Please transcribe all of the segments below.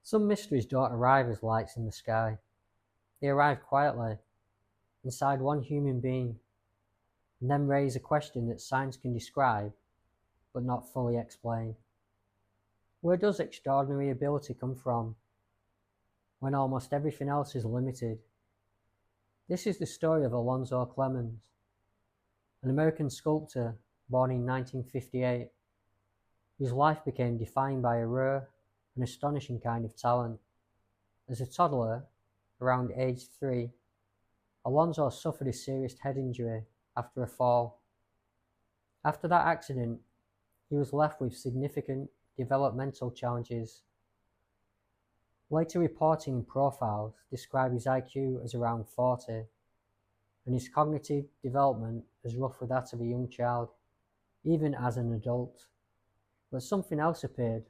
Some mysteries don't arrive as lights in the sky. They arrive quietly, inside one human being, and then raise a question that science can describe, but not fully explain. Where does extraordinary ability come from, when almost everything else is limited? This is the story of Alonzo Clemons, an American sculptor born in 1958, whose life became defined by a rare and astonishing kind of talent. As a toddler, around age 3, Alonzo suffered a serious head injury after a fall. After that accident, he was left with significant developmental challenges. Later reporting and profiles describe his IQ as around 40, and his cognitive development as roughly that of a young child, even as an adult. But something else appeared,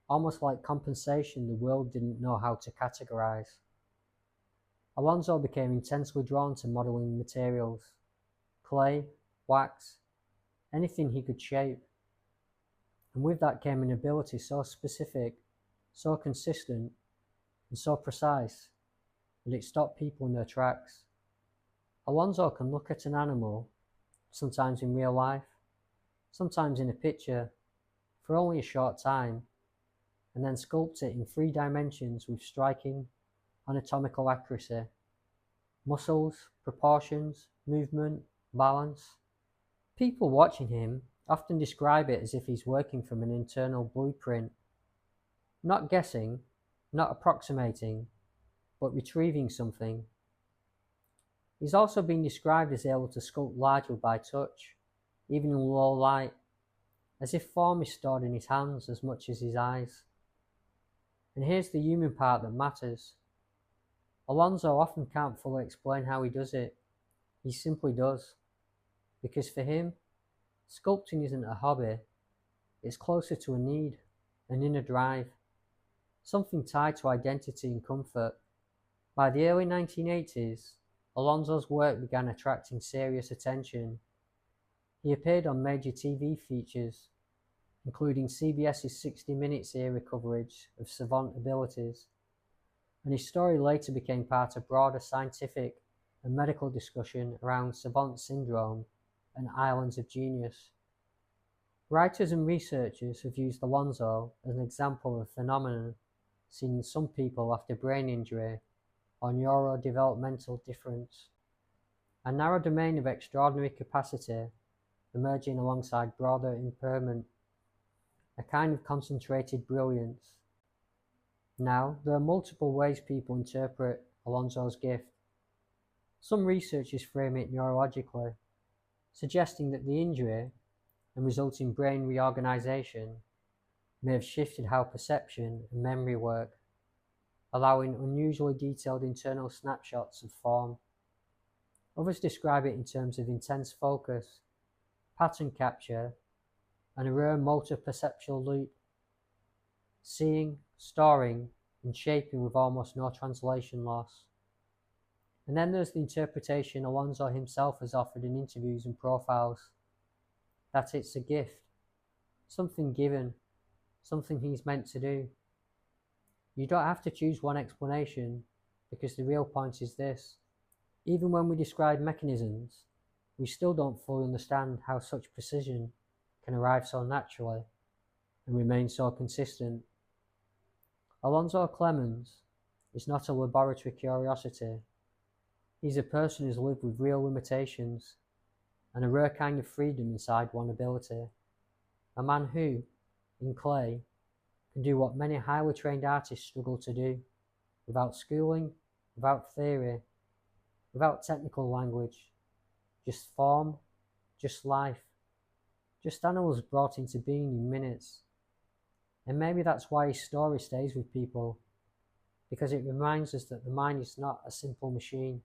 almost like compensation the world didn't know how to categorize. Alonzo became intensely drawn to modeling materials, clay, wax, anything he could shape. And with that came an ability so specific, so consistent, and so precise that it stopped people in their tracks. Alonzo can look at an animal, sometimes in real life, sometimes in a picture, for only a short time, and then sculpt it in 3 dimensions with striking, anatomical accuracy. Muscles, proportions, movement, balance. People watching him often describe it as if he's working from an internal blueprint, not guessing, not approximating, but retrieving something. He's also been described as able to sculpt largely by touch, even in low light, as if form is stored in his hands as much as his eyes. And here's the human part that matters. Alonzo often can't fully explain how he does it. He simply does. Because for him, sculpting isn't a hobby. It's closer to a need, an inner drive, something tied to identity and comfort. By the early 1980s, Alonzo's work began attracting serious attention. He appeared on major TV features, including CBS's 60 Minutes era coverage of Savant abilities, and his story later became part of broader scientific and medical discussion around Savant syndrome and islands of genius. Writers and researchers have used Alonzo as an example of a phenomenon seen in some people after brain injury or neurodevelopmental difference, a narrow domain of extraordinary capacity emerging alongside broader impairment, a kind of concentrated brilliance. Now, there are multiple ways people interpret Alonzo's gift. Some researchers frame it neurologically, suggesting that the injury and resulting brain reorganization may have shifted how perception and memory work, allowing unusually detailed internal snapshots of form. Others describe it in terms of intense focus, pattern capture, and a rare motor perceptual loop, seeing, storing, and shaping with almost no translation loss. And then there's the interpretation Alonzo himself has offered in interviews and profiles, that it's a gift, something given, something he's meant to do. You don't have to choose one explanation, because the real point is this: even when we describe mechanisms, we still don't fully understand how such precision can arrive so naturally and remain so consistent. Alonzo Clemons is not a laboratory curiosity. He's a person who's lived with real limitations and a rare kind of freedom inside one ability. A man who, in clay, can do what many highly trained artists struggle to do, without schooling, without theory, without technical language, just form, just life, just animals brought into being in minutes. And maybe that's why his story stays with people, because it reminds us that the mind is not a simple machine.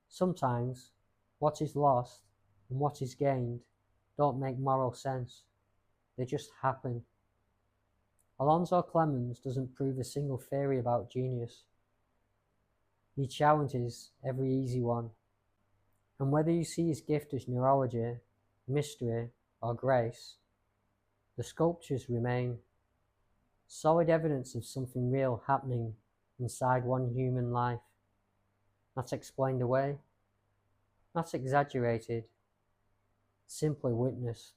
Sometimes, what is lost and what is gained don't make moral sense. They just happen. Alonzo Clemons doesn't prove a single theory about genius. He challenges every easy one. And whether you see his gift as neurology, mystery, or grace, the sculptures remain. Solid evidence of something real happening inside one human life. Not explained away, not exaggerated, simply witnessed.